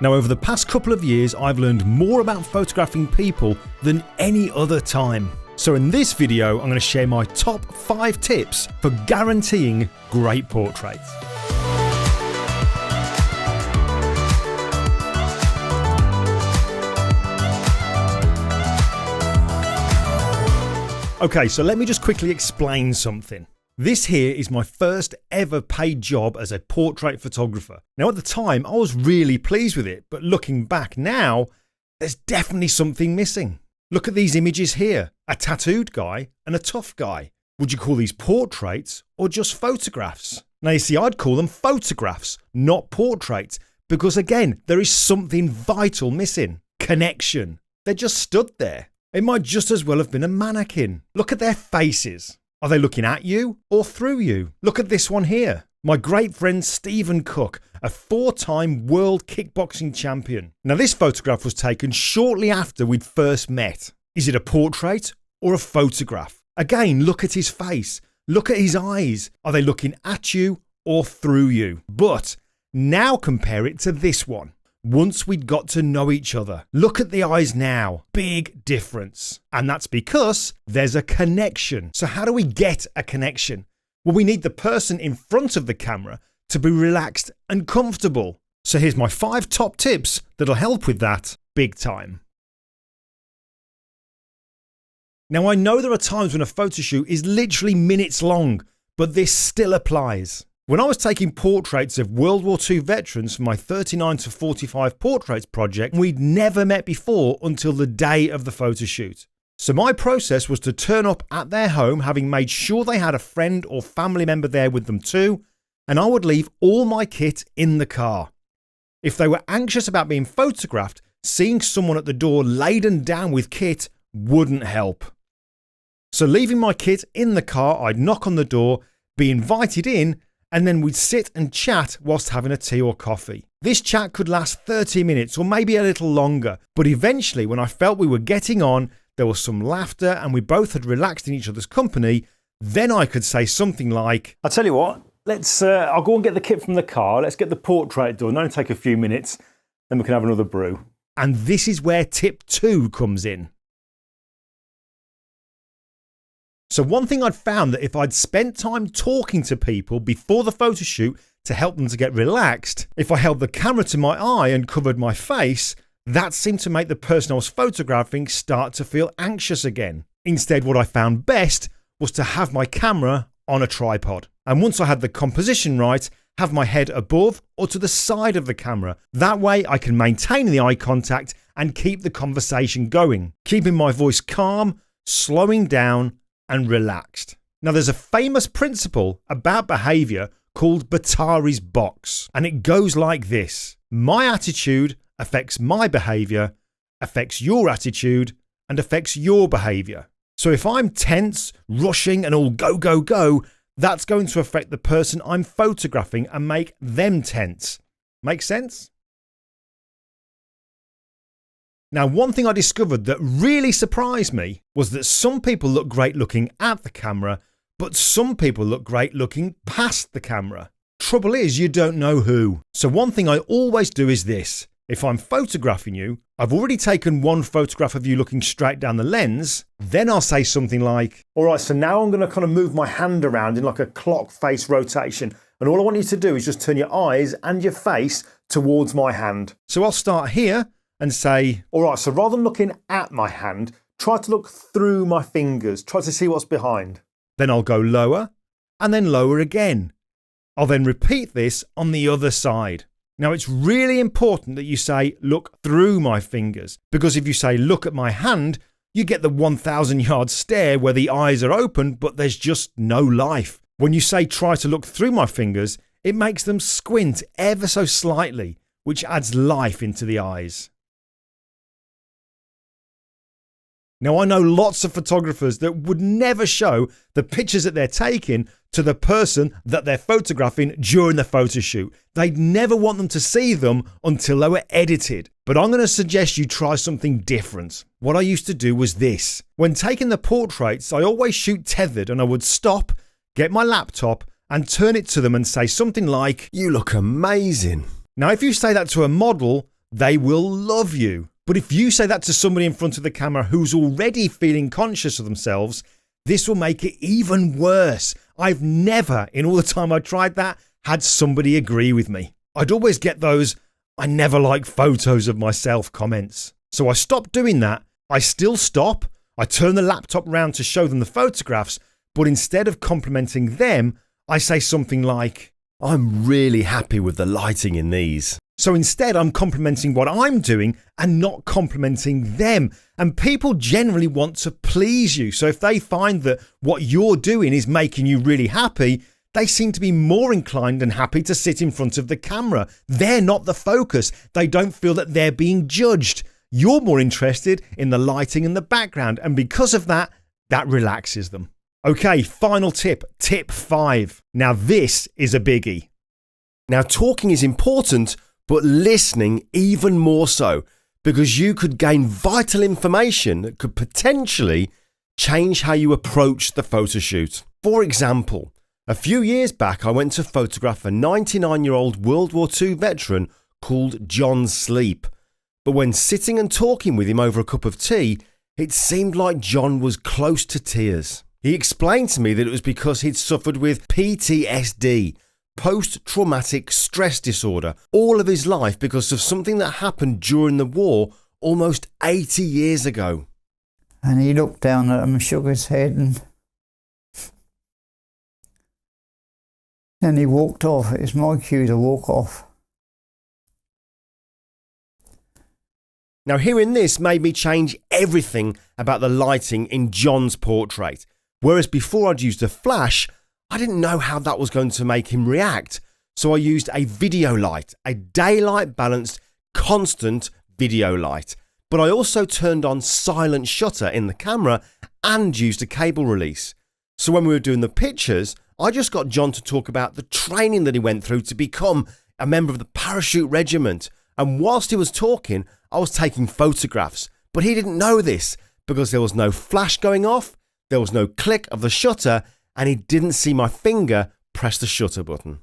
Now, over the past couple of years, I've learned more about photographing people than any other time. So in this video, I'm going to share my top 5 tips for guaranteeing great portraits. Okay, so let me just quickly explain something. This here is my first ever paid job as a portrait photographer. Now at the time, I was really pleased with it, but looking back now, there's definitely something missing. Look at these images here, a tattooed guy and a tough guy. Would you call these portraits or just photographs? Now you see, I'd call them photographs, not portraits, because again, there is something vital missing. Connection. They just stood there. It might just as well have been a mannequin. Look at their faces. Are they looking at you or through you? Look at this one here. My great friend Stephen Cook, a 4-time world kickboxing champion. Now this photograph was taken shortly after we'd first met. Is it a portrait or a photograph? Again, look at his face. Look at his eyes. Are they looking at you or through you? But now compare it to this one. Once we'd got to know each other. Look at the eyes now. Big difference. And that's because there's a connection. So how do we get a connection? Well, we need the person in front of the camera to be relaxed and comfortable. So here's my 5 top tips that'll help with that big time. Now I know there are times when a photo shoot is literally minutes long, but this still applies. When I was taking portraits of World War II veterans for my 39 to 45 portraits project, we'd never met before until the day of the photo shoot. So my process was to turn up at their home, having made sure they had a friend or family member there with them too, and I would leave all my kit in the car. If they were anxious about being photographed, seeing someone at the door laden down with kit wouldn't help. So leaving my kit in the car, I'd knock on the door, be invited in, and then we'd sit and chat whilst having a tea or coffee. This chat could last 30 minutes or maybe a little longer, but eventually when I felt we were getting on, there was some laughter and we both had relaxed in each other's company, then I could say something like, I'll tell you what, I'll go and get the kit from the car, let's get the portrait done, only take a few minutes, then we can have another brew. And this is where tip 2 comes in. So one thing I'd found that if I'd spent time talking to people before the photo shoot to help them to get relaxed, if I held the camera to my eye and covered my face, that seemed to make the person I was photographing start to feel anxious again. Instead, what I found best was to have my camera on a tripod. And once I had the composition right, have my head above or to the side of the camera. That way I can maintain the eye contact and keep the conversation going, keeping my voice calm, slowing down, and relaxed. Now there's a famous principle about behaviour called Batari's box, and it goes like this. My attitude affects my behaviour, affects your attitude, and affects your behaviour. So if I'm tense, rushing, and all go, go, go, that's going to affect the person I'm photographing and make them tense. Make sense? Now, one thing I discovered that really surprised me was that some people look great looking at the camera, but some people look great looking past the camera. Trouble is, you don't know who. So one thing I always do is this. If I'm photographing you, I've already taken one photograph of you looking straight down the lens, then I'll say something like, all right, so now I'm going to kind of move my hand around in like a clock face rotation. And all I want you to do is just turn your eyes and your face towards my hand. So I'll start here and say, all right, so rather than looking at my hand, try to look through my fingers, try to see what's behind. Then I'll go lower and then lower again. I'll then repeat this on the other side. Now it's really important that you say, look through my fingers, because if you say, look at my hand, you get the 1,000-yard stare where the eyes are open, but there's just no life. When you say, try to look through my fingers, it makes them squint ever so slightly, which adds life into the eyes. Now, I know lots of photographers that would never show the pictures that they're taking to the person that they're photographing during the photo shoot. They'd never want them to see them until they were edited. But I'm going to suggest you try something different. What I used to do was this. When taking the portraits, I always shoot tethered, and I would stop, get my laptop and turn it to them and say something like, "You look amazing." Now, if you say that to a model, they will love you. But if you say that to somebody in front of the camera who's already feeling conscious of themselves, this will make it even worse. I've never, in all the time I tried that, had somebody agree with me. I'd always get those, "I never like photos of myself" comments. So I stopped doing that. I still stop. I turn the laptop around to show them the photographs, but instead of complimenting them, I say something like, "I'm really happy with the lighting in these." So instead, I'm complimenting what I'm doing and not complimenting them. And people generally want to please you. So if they find that what you're doing is making you really happy, they seem to be more inclined and happy to sit in front of the camera. They're not the focus. They don't feel that they're being judged. You're more interested in the lighting and the background. And because of that, that relaxes them. Okay, final tip, tip 5. Now this is a biggie. Now talking is important, but listening even more so, because you could gain vital information that could potentially change how you approach the photo shoot. For example, a few years back I went to photograph a 99-year-old World War II veteran called John Sleep. But when sitting and talking with him over a cup of tea, it seemed like John was close to tears. He explained to me that it was because he'd suffered with PTSD, post-traumatic stress disorder, all of his life because of something that happened during the war almost 80 years ago. And he looked down at him and shook his head, and then he walked off. It was my cue to walk off. Now hearing this made me change everything about the lighting in John's portrait. Whereas before I'd used a flash, I didn't know how that was going to make him react. So I used a video light, a daylight balanced, constant video light. But I also turned on silent shutter in the camera and used a cable release. So when we were doing the pictures, I just got John to talk about the training that he went through to become a member of the parachute regiment. And whilst he was talking, I was taking photographs. But he didn't know this because there was no flash going off, there was no click of the shutter, and he didn't see my finger press the shutter button.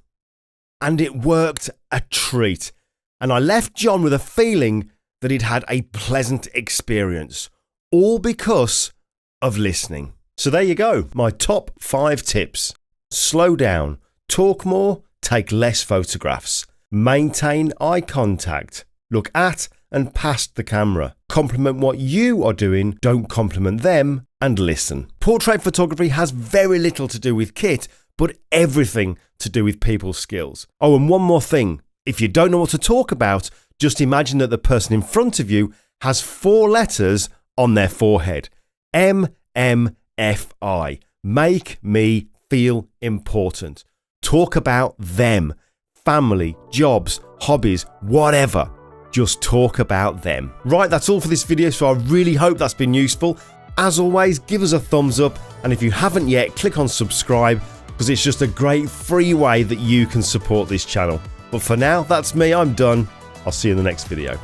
And it worked a treat. And I left John with a feeling that he'd had a pleasant experience, all because of listening. So there you go, my top 5 tips. Slow down, talk more, take less photographs, maintain eye contact, look at and past the camera, compliment what you are doing, don't compliment them, and listen. Portrait photography has very little to do with kit, but everything to do with people's skills. Oh, and one more thing. If you don't know what to talk about, just imagine that the person in front of you has 4 letters on their forehead. MMFI. Make me feel important. Talk about them. Family, jobs, hobbies, whatever. Just talk about them. Right, that's all for this video, so I really hope that's been useful. As always, give us a thumbs up, and if you haven't yet, click on subscribe, because it's just a great free way that you can support this channel. But for now, that's me, I'm done. I'll see you in the next video.